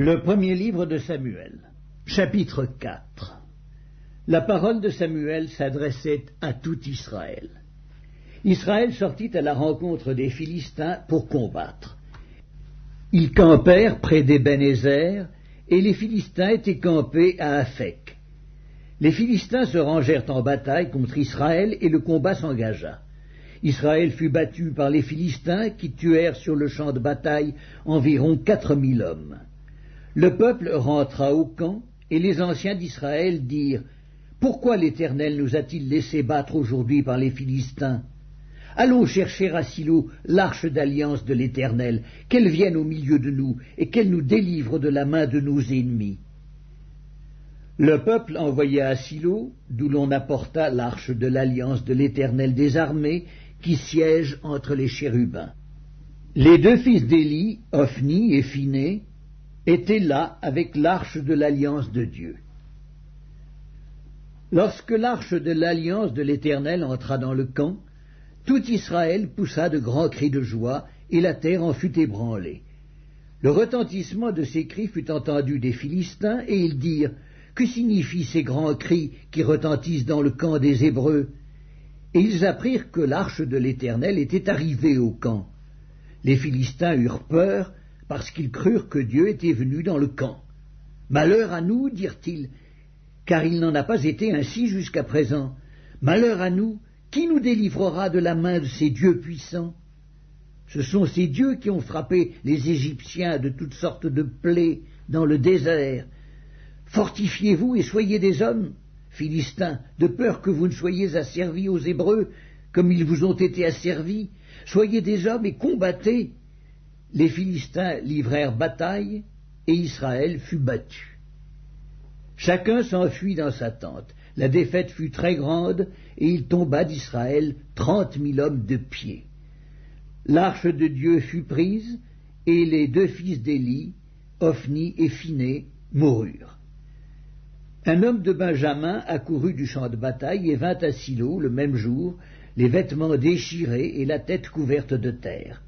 Le premier livre de Samuel, chapitre 4. La parole de Samuel s'adressait à tout Israël. Israël sortit à la rencontre des Philistins pour combattre. Ils campèrent près d'Ébenézer, et les Philistins étaient campés à Aphek. Les Philistins se rangèrent en bataille contre Israël, et le combat s'engagea. Israël fut battu par les Philistins, qui tuèrent sur le champ de bataille environ 4000 hommes. Le peuple rentra au camp, et les anciens d'Israël dirent « Pourquoi l'Éternel nous a-t-il laissé battre aujourd'hui par les Philistins? Allons chercher à Silo l'arche d'alliance de l'Éternel, qu'elle vienne au milieu de nous, et qu'elle nous délivre de la main de nos ennemis. » Le peuple envoya à Silo, d'où l'on apporta l'arche de l'alliance de l'Éternel des armées, qui siège entre les chérubins. Les deux fils d'Éli, Ophni et Phiné, étaient là avec l'arche de l'alliance de Dieu. Lorsque l'arche de l'alliance de l'Éternel entra dans le camp, tout Israël poussa de grands cris de joie, et la terre en fut ébranlée. Le retentissement de ces cris fut entendu des Philistins, et ils dirent « Que signifient ces grands cris qui retentissent dans le camp des Hébreux ?» Et ils apprirent que l'arche de l'Éternel était arrivée au camp. Les Philistins eurent peur, parce qu'ils crurent que Dieu était venu dans le camp. « Malheur à nous, dirent-ils, car il n'en a pas été ainsi jusqu'à présent. Malheur à nous, qui nous délivrera de la main de ces dieux puissants? Ce sont ces dieux qui ont frappé les Égyptiens de toutes sortes de plaies dans le désert. Fortifiez-vous et soyez des hommes, Philistins, de peur que vous ne soyez asservis aux Hébreux, comme ils vous ont été asservis. Soyez des hommes et combattez. » Les Philistins livrèrent bataille, et Israël fut battu. Chacun s'enfuit dans sa tente. La défaite fut très grande, et il tomba d'Israël 30 000 hommes de pied. L'arche de Dieu fut prise, et les deux fils d'Éli, Ophni et Phiné, moururent. Un homme de Benjamin accourut du champ de bataille et vint à Silo le même jour, les vêtements déchirés et la tête couverte de terre.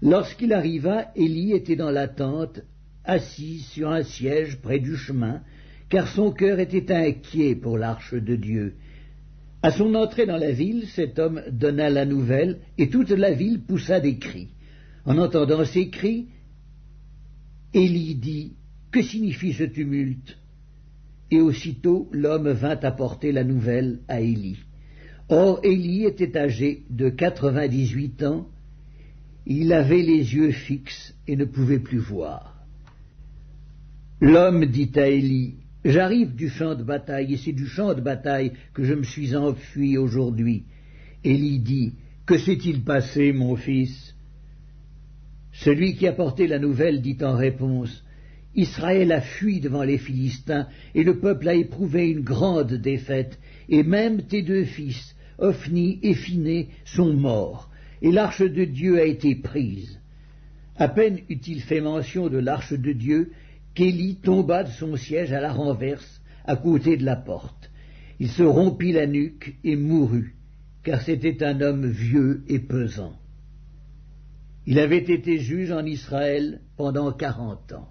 Lorsqu'il arriva, Éli était dans la tente, assis sur un siège près du chemin, car son cœur était inquiet pour l'arche de Dieu. À son entrée dans la ville, cet homme donna la nouvelle, et toute la ville poussa des cris. En entendant ces cris, Éli dit « Que signifie ce tumulte ?» Et aussitôt l'homme vint apporter la nouvelle à Éli. Or Éli était âgé de 98 ans, il avait les yeux fixes et ne pouvait plus voir. L'homme dit à Éli, « J'arrive du champ de bataille, et c'est du champ de bataille que je me suis enfui aujourd'hui. » Éli dit, « Que s'est-il passé, mon fils ?» Celui qui apportait la nouvelle dit en réponse, « Israël a fui devant les Philistins, et le peuple a éprouvé une grande défaite, et même tes deux fils, Ophni et Phiné, sont morts. Et l'arche de Dieu a été prise. » À peine eut-il fait mention de l'arche de Dieu qu'Éli tomba de son siège à la renverse, à côté de la porte. Il se rompit la nuque et mourut, car c'était un homme vieux et pesant. Il avait été juge en Israël pendant 40 ans.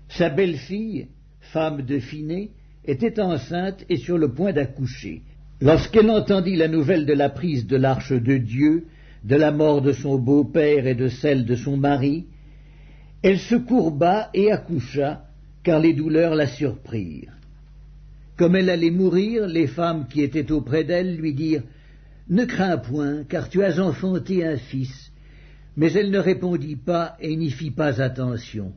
Sa belle-fille, femme de Phiné, était enceinte et sur le point d'accoucher. Lorsqu'elle entendit la nouvelle de la prise de l'arche de Dieu, de la mort de son beau-père et de celle de son mari, elle se courba et accoucha, car les douleurs la surprirent. Comme elle allait mourir, les femmes qui étaient auprès d'elle lui dirent « Ne crains point, car tu as enfanté un fils. » Mais elle ne répondit pas et n'y fit pas attention.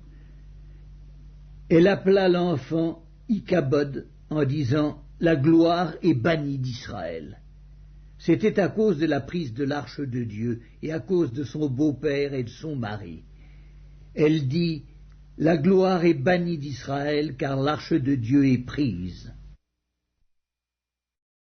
Elle appela l'enfant Ichabod en disant « La gloire est bannie d'Israël. » C'était à cause de la prise de l'arche de Dieu et à cause de son beau-père et de son mari. Elle dit « La gloire est bannie d'Israël, car l'arche de Dieu est prise. »